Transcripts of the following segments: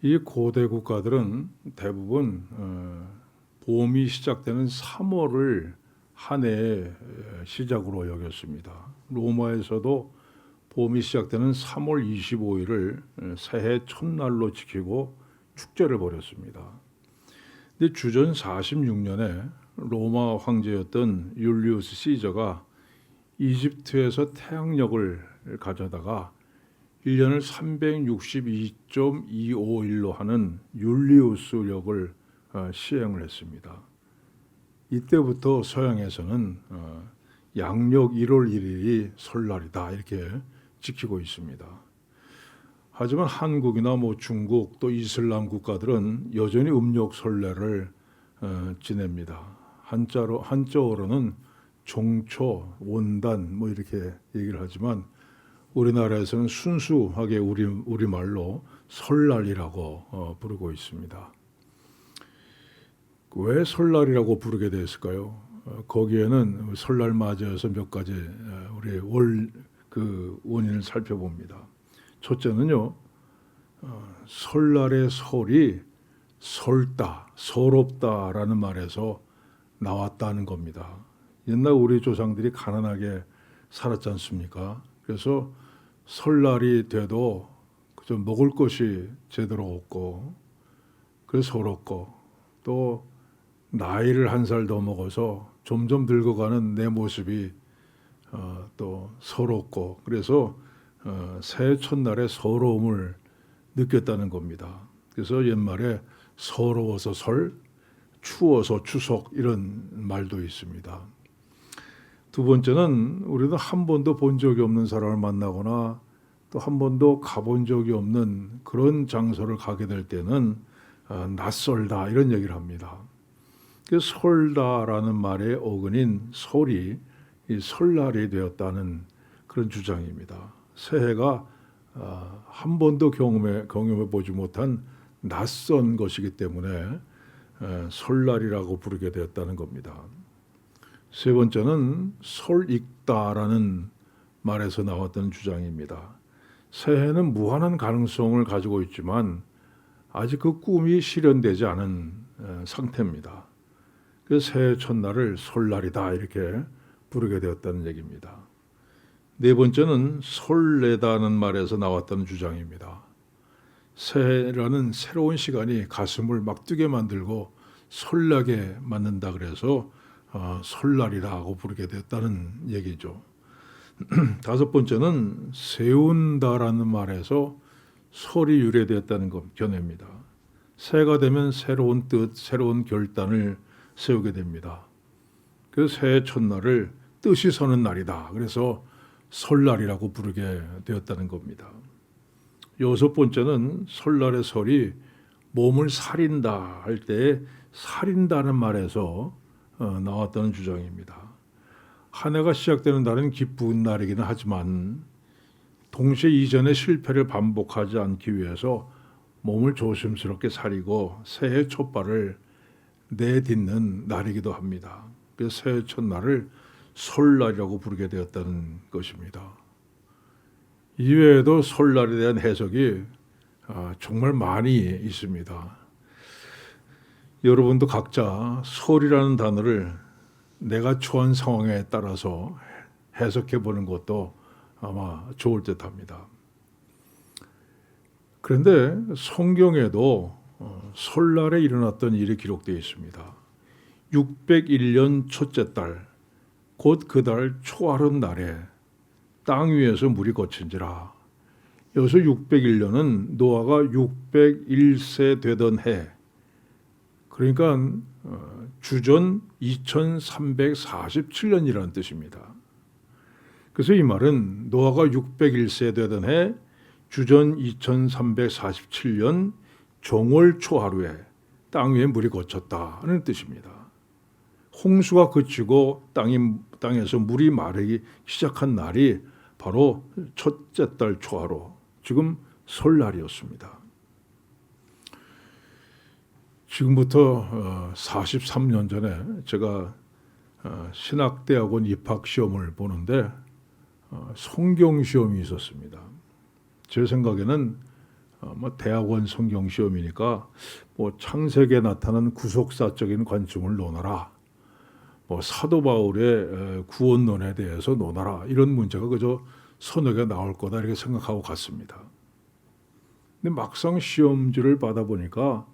이 고대 국가들은 대부분 봄이 시작되는 3월을 한 해의 시작으로 여겼습니다. 로마에서도 봄이 시작되는 3월 25일을 새해 첫날로 지키고 축제를 벌였습니다. 근데 주전 46년에 로마 황제였던 율리우스 시저가 이집트에서 태양력을 가져다가 1년을 362.251로 하는 율리우스력을 시행을 했습니다. 이때부터 서양에서는 양력 1월 1일이 설날이다 이렇게 지키고 있습니다. 하지만 한국이나 중국 또 이슬람 국가들은 여전히 음력 설날을 지냅니다. 한자어로는 종초, 원단 이렇게 얘기를 하지만 우리나라에서는 순수하게 우리말로 설날이라고 부르고 있습니다. 왜 설날이라고 부르게 됐을까요? 거기에는 설날 맞이해서 몇 가지 우리 원인을 살펴봅니다. 첫째는요, 설날의 설이 설다, 서럽다라는 말에서 나왔다는 겁니다. 옛날 우리 조상들이 가난하게 살았지 않습니까? 그래서 설날이 돼도 그저 먹을 것이 제대로 없고 그래서 서럽고 또 나이를 한 살 더 먹어서 점점 늙어가는 내 모습이 또 서럽고 그래서 새해 첫날에 서러움을 느꼈다는 겁니다. 그래서 옛말에 서러워서 설, 추워서 추석 이런 말도 있습니다. 두 번째는 우리는 한 번도 본 적이 없는 사람을 만나거나 또 한 번도 가본 적이 없는 그런 장소를 가게 될 때는 낯설다 이런 얘기를 합니다. 그 설다라는 말의 어근인 설이 이 설날이 되었다는 그런 주장입니다. 새해가 한 번도 경험해 보지 못한 낯선 것이기 때문에 설날이라고 부르게 되었다는 겁니다. 세 번째는 설익다라는 말에서 나왔던 주장입니다. 새해는 무한한 가능성을 가지고 있지만 아직 그 꿈이 실현되지 않은 상태입니다. 그래서 새해 첫날을 설날이다 이렇게 부르게 되었다는 얘기입니다. 네 번째는 설레다는 말에서 나왔던 주장입니다. 새해라는 새로운 시간이 가슴을 막 뛰게 만들고 설레게 만든다 그래서 설날이라고 부르게 됐다는 얘기죠. 다섯 번째는 세운다라는 말에서 설이 유래되었다는 것 견해입니다. 새해가 되면 새로운 뜻, 새로운 결단을 세우게 됩니다. 그 새해 첫날을 뜻이 서는 날이다. 그래서 설날이라고 부르게 되었다는 겁니다. 여섯 번째는 설날의 설이 몸을 살인다 할 때 살인다는 말에서 나왔다는 주장입니다. 한 해가 시작되는 날은 기쁜 날이기는 하지만 동시에 이전의 실패를 반복하지 않기 위해서 몸을 조심스럽게 사리고 새해 첫발을 내딛는 날이기도 합니다. 그래서 새해 첫날을 설날이라고 부르게 되었다는 것입니다. 이외에도 설날에 대한 해석이 정말 많이 있습니다. 여러분도 각자 설이라는 단어를 내가 처한 상황에 따라서 해석해 보는 것도 아마 좋을 듯합니다. 그런데 성경에도 설날에 일어났던 일이 기록되어 있습니다. 601년 첫째 달, 곧 그 달 초하룻 날에 땅 위에서 물이 거친지라. 여기서 601년은 노아가 601세 되던 해, 그러니까 주전 2347년이라는 뜻입니다. 그래서 이 말은 노아가 601세 되던 해 주전 2347년 정월 초하루에 땅 위에 물이 거쳤다는 뜻입니다. 홍수가 그치고 땅에서 물이 마르기 시작한 날이 바로 첫째 달 초하루, 지금 설날이었습니다. 지금부터 43년 전에 제가 신학대학원 입학시험을 보는데 성경시험이 있었습니다. 제 생각에는 뭐 대학원 성경 시험이니까 뭐 창세기에 나타난 구속사적인 관점을 논하라. 뭐 사도 바울의 구원론에 대해서 논하라. 이런 문제가 그저 서너 개 나올 거다 이렇게 생각하고 갔습니다. 근데 막상 시험지를 받아보니까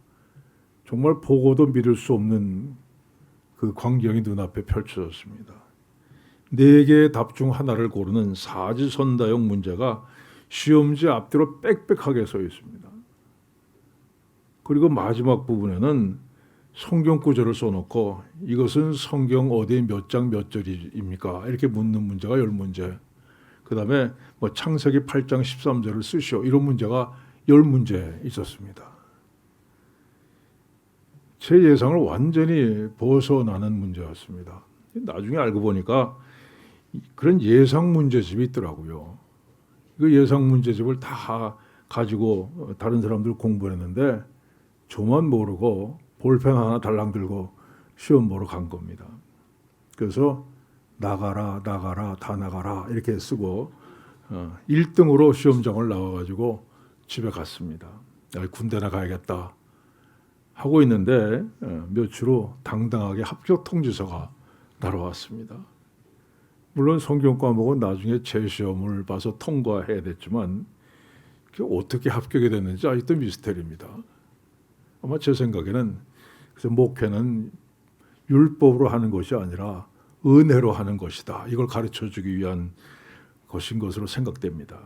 정말 보고도 믿을 수 없는 그 광경이 눈앞에 펼쳐졌습니다. 4개의 답 중 하나를 고르는 사지선다형 문제가 시험지 앞뒤로 빽빽하게 서 있습니다. 그리고 마지막 부분에는 성경 구절을 써놓고 이것은 성경 어디 몇 장 몇 절입니까? 이렇게 묻는 문제가 10문제. 그 다음에 뭐 창세기 8장 13절을 쓰시오. 이런 문제가 10문제 있었습니다. 제 예상을 완전히 벗어나는 문제였습니다. 나중에 알고 보니까 그런 예상 문제집이 있더라고요. 그 예상 문제집을 다 가지고 다른 사람들 공부했는데 저만 모르고 볼펜 하나 달랑 들고 시험 보러 간 겁니다. 그래서 나가라 다 나가라 이렇게 쓰고 1등으로 시험장을 나와가지고 집에 갔습니다. 군대나 가야겠다 하고 있는데 며칠 후 당당하게 합격 통지서가 날아왔습니다. 물론 성경 과목은 나중에 재시험을 봐서 통과해야 됐지만 어떻게 합격이 됐는지 아직도 미스터리입니다. 아마 제 생각에는 그래서 목회는 율법으로 하는 것이 아니라 은혜로 하는 것이다. 이걸 가르쳐주기 위한 것인 것으로 생각됩니다.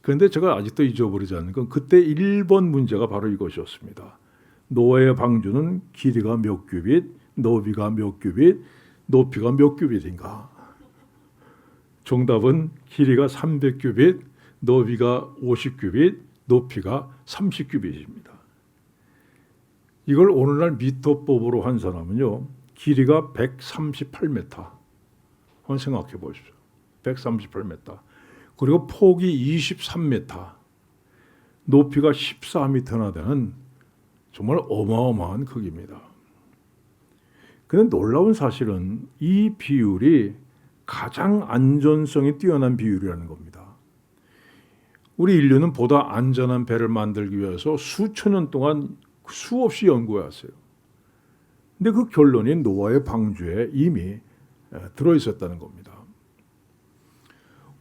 그런데 제가 아직도 잊어버리지 않는 건 그때 1번 문제가 바로 이것이었습니다. 노아의 방주는 길이가 몇 규빗, 너비가 몇 규빗, 높이가 몇 규빗인가? 정답은 길이가 300규빗, 너비가 50규빗, 높이가 30규빗입니다. 이걸 오늘날 미터법으로 환산하면요. 길이가 138m. 한번 생각해 보십시오. 138m. 그리고 폭이 23m. 높이가 14m나 되는 정말 어마어마한 크기입니다. 그런데 놀라운 사실은 이 비율이 가장 안전성이 뛰어난 비율이라는 겁니다. 우리 인류는 보다 안전한 배를 만들기 위해서 수천 년 동안 수없이 연구해왔어요. 근데 그 결론이 노아의 방주에 이미 들어있었다는 겁니다.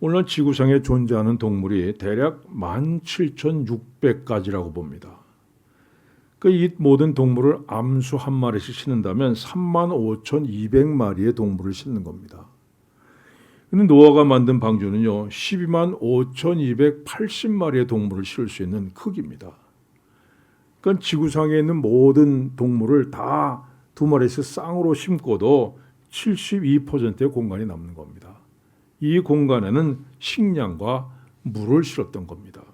오늘 지구상에 존재하는 동물이 대략 17,600가지라고 봅니다. 이 모든 동물을 암수 한 마리씩 싣는다면 35,200마리의 동물을 싣는 겁니다. 근데 노아가 만든 방주는요, 125,280마리의 동물을 실을 수 있는 크기입니다. 그러니까 지구상에 있는 모든 동물을 다 2마리씩 쌍으로 심고도 72%의 공간이 남는 겁니다. 이 공간에는 식량과 물을 실었던 겁니다.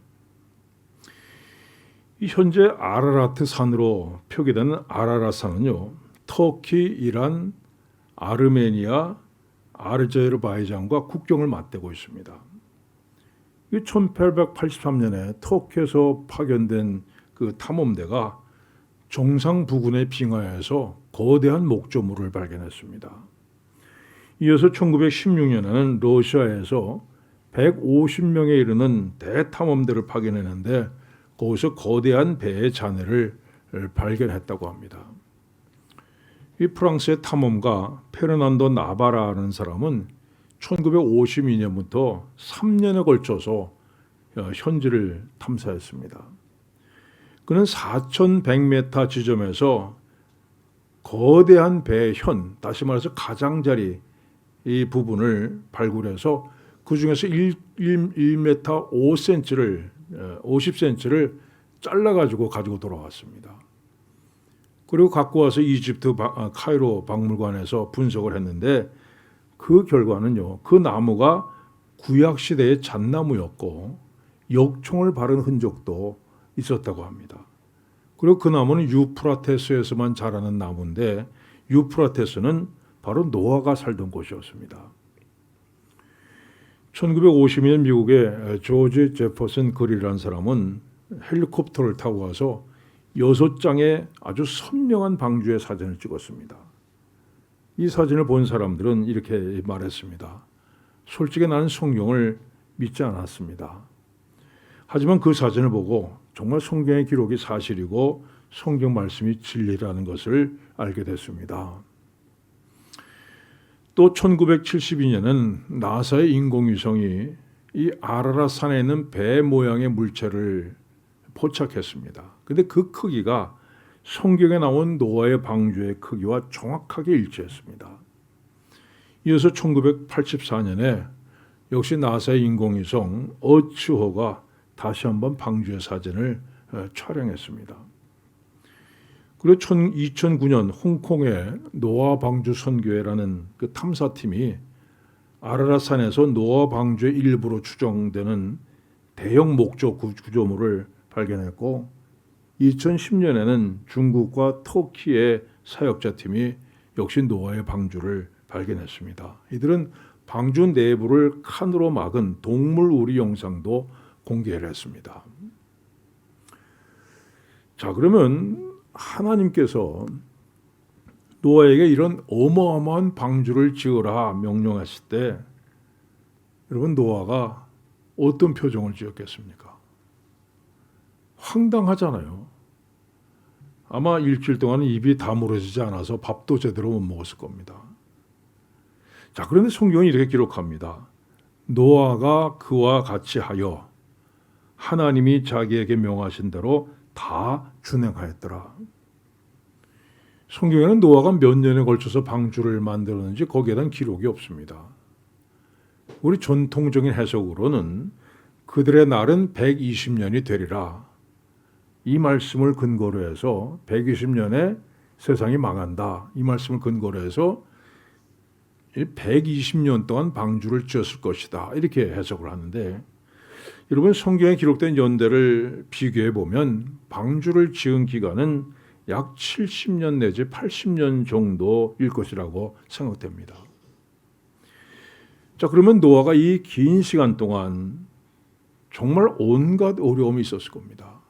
현재 아라라트 산으로 표기되는 아라라산은요, 터키, 이란, 아르메니아, 아르제르바이잔과 국경을 맞대고 있습니다. 1883년에 터키에서 파견된 그 탐험대가 정상 부근의 빙하에서 거대한 목조물을 발견했습니다. 이어서 1916년에는 러시아에서 150명에 이르는 대탐험대를 파견했는데 거기서 거대한 배의 잔해를 발견했다고 합니다. 이 프랑스의 탐험가 페르난도 나바라라는 사람은 1952년부터 3년에 걸쳐서 현지를 탐사했습니다. 그는 4,100m 지점에서 거대한 배의 현, 다시 말해서 가장자리 이 부분을 발굴해서 그 중에서 1m 50cm를 잘라가지고 가지고 돌아왔습니다. 그리고 갖고 와서 이집트 카이로 박물관에서 분석을 했는데 그 결과는요, 그 나무가 구약시대의 잣나무였고 역총을 바른 흔적도 있었다고 합니다. 그리고 그 나무는 유프라테스에서만 자라는 나무인데 유프라테스는 바로 노아가 살던 곳이었습니다. 1952년 미국의 조지 제퍼슨 그리라는 사람은 헬리콥터를 타고 와서 6장의 아주 선명한 방주의 사진을 찍었습니다. 이 사진을 본 사람들은 이렇게 말했습니다. 솔직히 나는 성경을 믿지 않았습니다. 하지만 그 사진을 보고 정말 성경의 기록이 사실이고 성경 말씀이 진리라는 것을 알게 됐습니다. 또 1972년은 나사의 인공위성이 이 아라랏 산에 있는 배 모양의 물체를 포착했습니다. 근데 그 크기가 성경에 나온 노아의 방주의 크기와 정확하게 일치했습니다. 이어서 1984년에 역시 나사의 인공위성 어츠호가 다시 한번 방주의 사진을 촬영했습니다. 그리고 2009년 홍콩의 노아 방주 선교회라는 그 탐사팀이 아라랏 산에서 노아 방주의 일부로 추정되는 대형 목조 구조물을 발견했고 2010년에는 중국과 터키의 사역자팀이 역시 노아의 방주를 발견했습니다. 이들은 방주 내부를 칸으로 막은 동물 우리 영상도 공개를 했습니다. 자, 그러면 하나님께서 노아에게 이런 어마어마한 방주를 지으라 명령했을 때 여러분 노아가 어떤 표정을 지었겠습니까? 황당하잖아요. 아마 일주일 동안 입이 다물어지지 않아서 밥도 제대로 못 먹었을 겁니다. 자, 그런데 성경이 이렇게 기록합니다. 노아가 그와 같이 하여 하나님이 자기에게 명하신 대로 다 준행하였더라. 성경에는 노아가 몇 년에 걸쳐서 방주를 만들었는지 거기에 대한 기록이 없습니다. 우리 전통적인 해석으로는 그들의 날은 120년이 되리라. 이 말씀을 근거로 해서 120년에 세상이 망한다. 이 말씀을 근거로 해서 120년 동안 방주를 지었을 것이다. 이렇게 해석을 하는데 여러분 성경에 기록된 연대를 비교해 보면 방주를 지은 기간은 약 70년 내지 80년 정도일 것이라고 생각됩니다. 자, 그러면 노아가 이 긴 시간 동안 정말 온갖 어려움이 있었을 겁니다.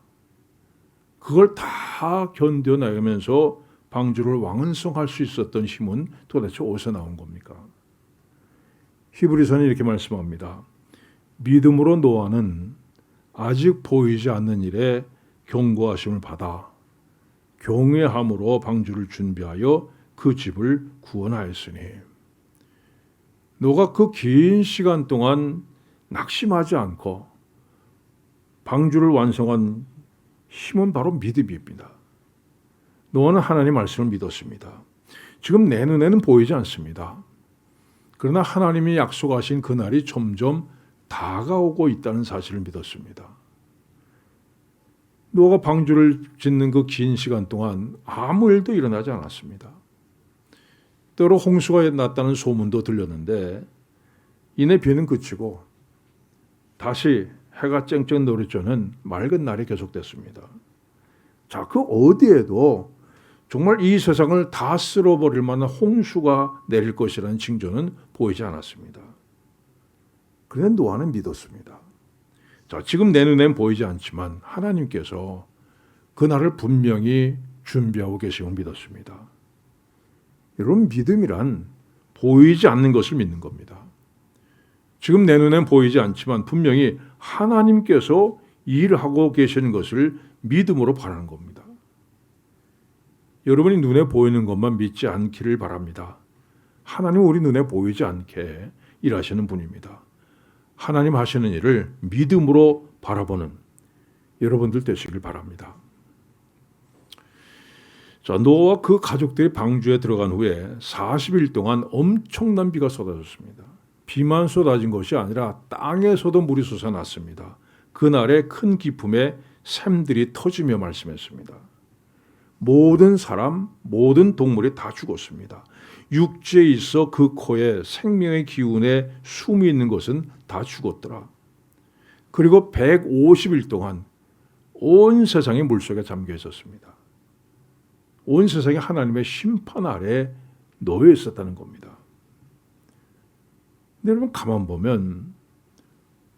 그걸 다 견뎌내면서 방주를 완성할 수 있었던 힘은 도대체 어디서 나온 겁니까? 히브리서는 이렇게 말씀합니다. 믿음으로 노아는 아직 보이지 않는 일에 경고하심을 받아 경외함으로 방주를 준비하여 그 집을 구원하였으니 노아가 그 긴 시간 동안 낙심하지 않고 방주를 완성한 힘은 바로 믿음입니다. 노아는 하나님 말씀을 믿었습니다. 지금 내 눈에는 보이지 않습니다. 그러나 하나님이 약속하신 그날이 점점 다가오고 있다는 사실을 믿었습니다. 노아가 방주를 짓는 그 긴 시간 동안 아무 일도 일어나지 않았습니다. 때로 홍수가 났다는 소문도 들렸는데 이내 비는 그치고 다시 해가 쨍쨍 노래조는 맑은 날이 계속됐습니다. 자, 그 어디에도 정말 이 세상을 다 쓸어버릴 만한 홍수가 내릴 것이라는 징조는 보이지 않았습니다. 그런데 노아는 믿었습니다. 자, 지금 내 눈엔 보이지 않지만 하나님께서 그날을 분명히 준비하고 계심을 믿었습니다. 여러분, 믿음이란 보이지 않는 것을 믿는 겁니다. 지금 내 눈엔 보이지 않지만 분명히 하나님께서 일하고 계시는 것을 믿음으로 바라는 겁니다. 여러분이 눈에 보이는 것만 믿지 않기를 바랍니다. 하나님은 우리 눈에 보이지 않게 일하시는 분입니다. 하나님 하시는 일을 믿음으로 바라보는 여러분들 되시길 바랍니다. 자, 노아와 그 가족들이 방주에 들어간 후에 40일 동안 엄청난 비가 쏟아졌습니다. 비만 쏟아진 것이 아니라 땅에서도 물이 솟아났습니다. 그날의 큰 기품에 샘들이 터지며 말씀했습니다. 모든 사람, 모든 동물이 다 죽었습니다. 육지에 있어 그 코에 생명의 기운에 숨이 있는 것은 다 죽었더라. 그리고 150일 동안 온 세상이 물속에 잠겨 있었습니다. 온 세상이 하나님의 심판 아래에 놓여 있었다는 겁니다. 근데 여러분 가만 보면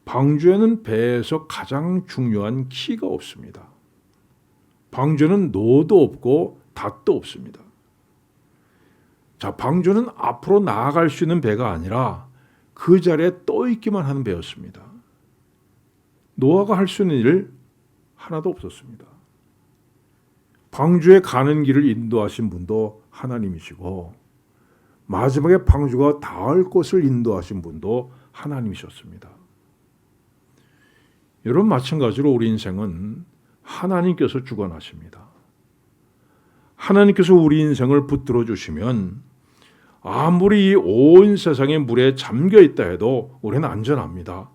방주에는 배에서 가장 중요한 키가 없습니다. 방주는 노도 없고 닷도 없습니다. 자, 방주는 앞으로 나아갈 수 있는 배가 아니라 그 자리에 떠 있기만 하는 배였습니다. 노아가 할 수 있는 일 하나도 없었습니다. 방주에 가는 길을 인도하신 분도 하나님이시고 마지막에 방주가 닿을 곳을 인도하신 분도 하나님이셨습니다. 여러분, 마찬가지로 우리 인생은 하나님께서 주관하십니다. 하나님께서 우리 인생을 붙들어 주시면 아무리 온 세상에 물에 잠겨 있다 해도 우리는 안전합니다.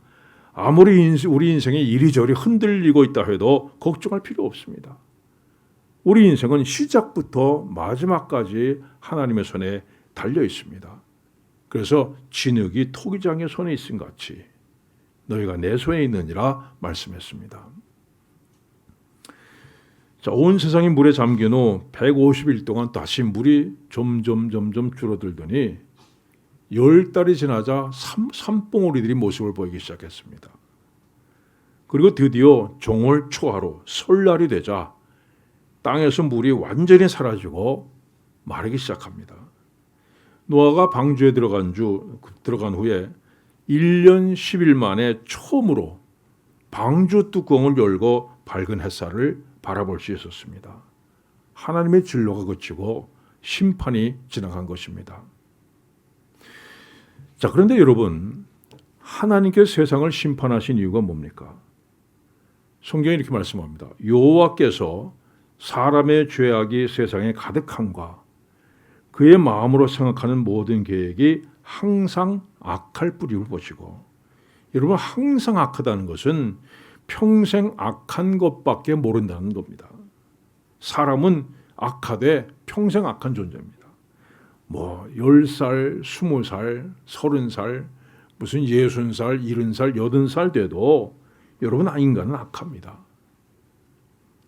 아무리 우리 인생이 이리저리 흔들리고 있다 해도 걱정할 필요 없습니다. 우리 인생은 시작부터 마지막까지 하나님의 손에 달려 있습니다. 그래서 진흙이 토기장의 손에 있음 같이 너희가 내 손에 있느니라 말씀했습니다. 자, 온 세상이 물에 잠긴 후 150일 동안 다시 물이 점점 줄어들더니 10달이 지나자 산봉우리들이 모습을 보이기 시작했습니다. 그리고 드디어 정월 초하루 설날이 되자 땅에서 물이 완전히 사라지고 마르기 시작합니다. 노아가 방주에 들어간 후에 1년 10일 만에 처음으로 방주 뚜껑을 열고 밝은 햇살을 바라볼 수 있었습니다. 하나님의 진노가 그치고 심판이 지나간 것입니다. 자, 그런데 여러분, 하나님께서 세상을 심판하신 이유가 뭡니까? 성경이 이렇게 말씀합니다. 여호와께서 사람의 죄악이 세상에 가득함과 그의 마음으로 생각하는 모든 계획이 항상 악할 뿌리를 보시고, 여러분, 항상 악하다는 것은 평생 악한 것밖에 모른다는 겁니다. 사람은 악하되 평생 악한 존재입니다. 10살, 20살, 30살, 무슨 60살, 70살, 80살 돼도 여러분, 인간은 악합니다.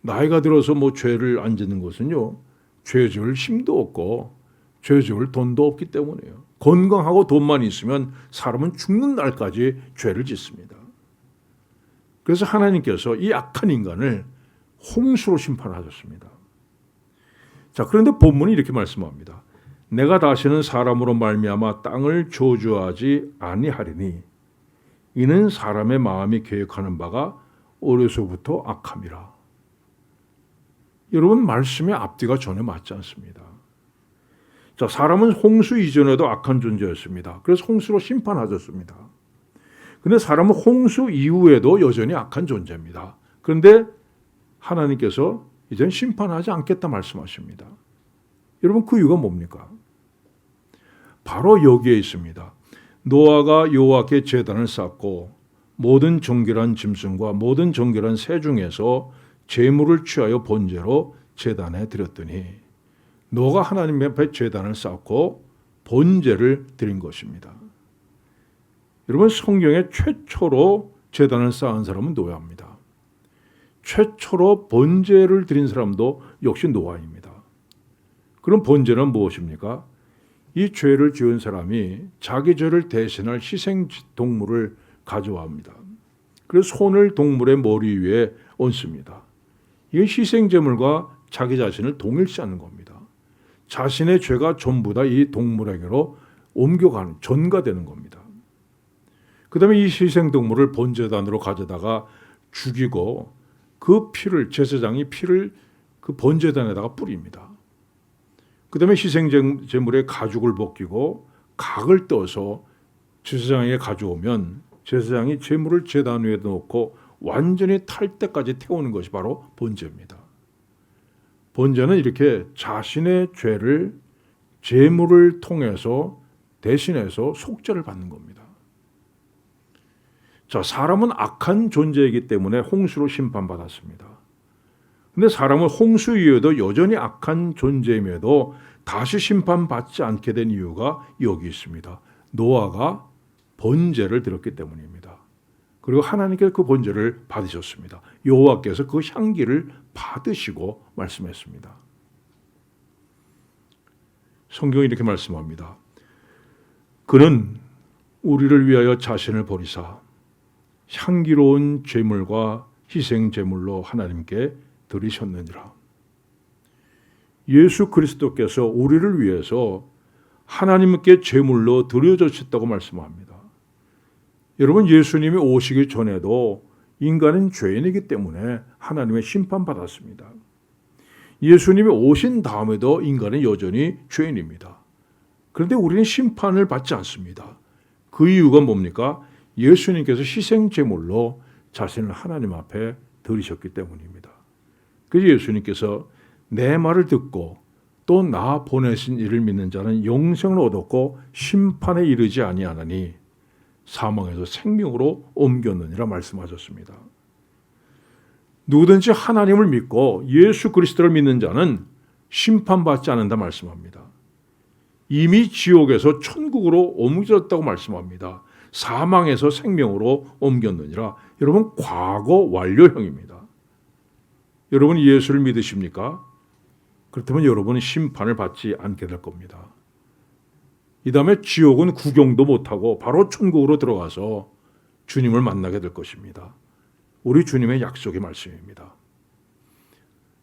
나이가 들어서 죄를 안 짓는 것은요, 죄 지을 힘도 없고 죄 지을 돈도 없기 때문이에요. 건강하고 돈만 있으면 사람은 죽는 날까지 죄를 짓습니다. 그래서 하나님께서 이 악한 인간을 홍수로 심판하셨습니다. 자, 그런데 본문이 이렇게 말씀합니다. 내가 다시는 사람으로 말미암아 땅을 저주하지 아니하리니 이는 사람의 마음이 계획하는 바가 어려서부터 악함이라. 여러분, 말씀의 앞뒤가 전혀 맞지 않습니다. 자, 사람은 홍수 이전에도 악한 존재였습니다. 그래서 홍수로 심판하셨습니다. 그런데 사람은 홍수 이후에도 여전히 악한 존재입니다. 그런데 하나님께서 이제는 심판하지 않겠다 말씀하십니다. 여러분, 그 이유가 뭡니까? 바로 여기에 있습니다. 노아가 여호와께 제단을 쌓고 모든 정결한 짐승과 모든 정결한 새 중에서 제물을 취하여 번제로 제단에 드렸더니, 노아가 하나님 앞에 제단을 쌓고 번제를 드린 것입니다. 여러분, 성경에 최초로 제단을 쌓은 사람은 노아입니다. 최초로 번제를 드린 사람도 역시 노아입니다. 그럼 번제는 무엇입니까? 이 죄를 지은 사람이 자기 죄를 대신할 희생 동물을 가져옵니다. 그래서 손을 동물의 머리 위에 얹습니다. 이 희생 제물과 자기 자신을 동일시하는 겁니다. 자신의 죄가 전부 다 이 동물에게로 옮겨가는, 전가되는 겁니다. 그 다음에 이 희생 동물을 번제단으로 가져다가 죽이고 그 피를, 제사장이 피를 그 번제단에다가 뿌립니다. 그 다음에 희생 제물의 가죽을 벗기고 각을 떠서 제사장에게 가져오면 제사장이 제물을 제단 위에 놓고 완전히 탈 때까지 태우는 것이 바로 번제입니다. 번제는 이렇게 자신의 죄를 제물을 통해서 대신해서 속죄를 받는 겁니다. 자, 사람은 악한 존재이기 때문에 홍수로 심판받았습니다. 근데 사람은 홍수 이후에도 여전히 악한 존재임에도 다시 심판받지 않게 된 이유가 여기 있습니다. 노아가 번제를 드렸기 때문입니다. 그리고 하나님께서 그 번제를 받으셨습니다. 여호와께서 그 향기를 받으시고 말씀했습니다. 성경이 이렇게 말씀합니다. 그는 우리를 위하여 자신을 버리사 향기로운 제물과 희생 제물로 하나님께 드리셨느니라. 예수 그리스도께서 우리를 위해서 하나님께 제물로 드려주셨다고 말씀합니다. 여러분, 예수님이 오시기 전에도 인간은 죄인이기 때문에 하나님의 심판받았습니다. 예수님이 오신 다음에도 인간은 여전히 죄인입니다. 그런데 우리는 심판을 받지 않습니다. 그 이유가 뭡니까? 예수님께서 희생제물로 자신을 하나님 앞에 드리셨기 때문입니다. 그래서 예수님께서 내 말을 듣고 또 나 보내신 이를 믿는 자는 영생을 얻었고 심판에 이르지 아니하나니 사망에서 생명으로 옮겼느니라 말씀하셨습니다. 누구든지 하나님을 믿고 예수 그리스도를 믿는 자는 심판받지 않는다 말씀합니다. 이미 지옥에서 천국으로 옮겨졌다고 말씀합니다. 사망에서 생명으로 옮겼느니라. 여러분, 과거 완료형입니다. 여러분 예수를 믿으십니까? 그렇다면 여러분은 심판을 받지 않게 될 겁니다. 이 다음에 지옥은 구경도 못하고 바로 천국으로 들어가서 주님을 만나게 될 것입니다. 우리 주님의 약속의 말씀입니다.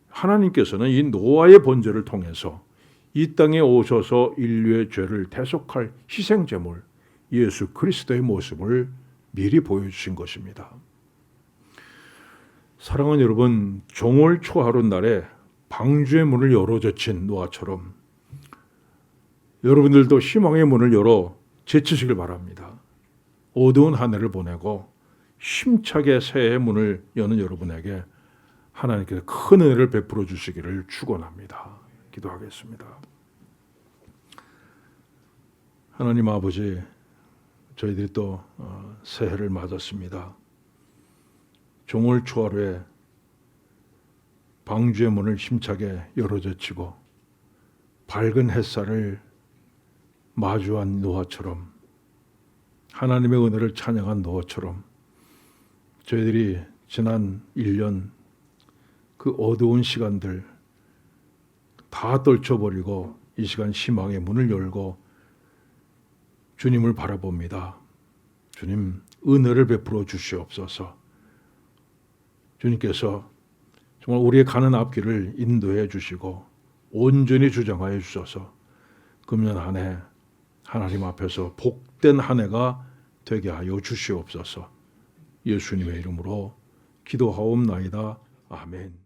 하나님께서는 이 노아의 번제를 통해서 이 땅에 오셔서 인류의 죄를 대속할 희생제물 예수 그리스도의 모습을 미리 보여주신 것입니다. 사랑하는 여러분, 종월 초하룻 날에 방주의 문을 열어젖힌 노아처럼 여러분들도 희망의 문을 열어 제치시길 바랍니다. 어두운 한 해를 보내고 힘차게 새해의 문을 여는 여러분에게 하나님께서 큰 은혜를 베풀어 주시기를 축원합니다. 기도하겠습니다. 하나님 아버지, 저희들이 또 새해를 맞았습니다. 종월 초하루에 방주의 문을 힘차게 열어젖히고 밝은 햇살을 마주한 노아처럼, 하나님의 은혜를 찬양한 노아처럼 저희들이 지난 1년 그 어두운 시간들 다 떨쳐버리고 이 시간 희망의 문을 열고 주님을 바라봅니다. 주님, 은혜를 베풀어 주시옵소서. 주님께서 정말 우리의 가는 앞길을 인도해 주시고 온전히 주장하여 주셔서 금년 한 해 하나님 앞에서 복된 한 해가 되게 하여 주시옵소서. 예수님의 이름으로 기도하옵나이다. 아멘.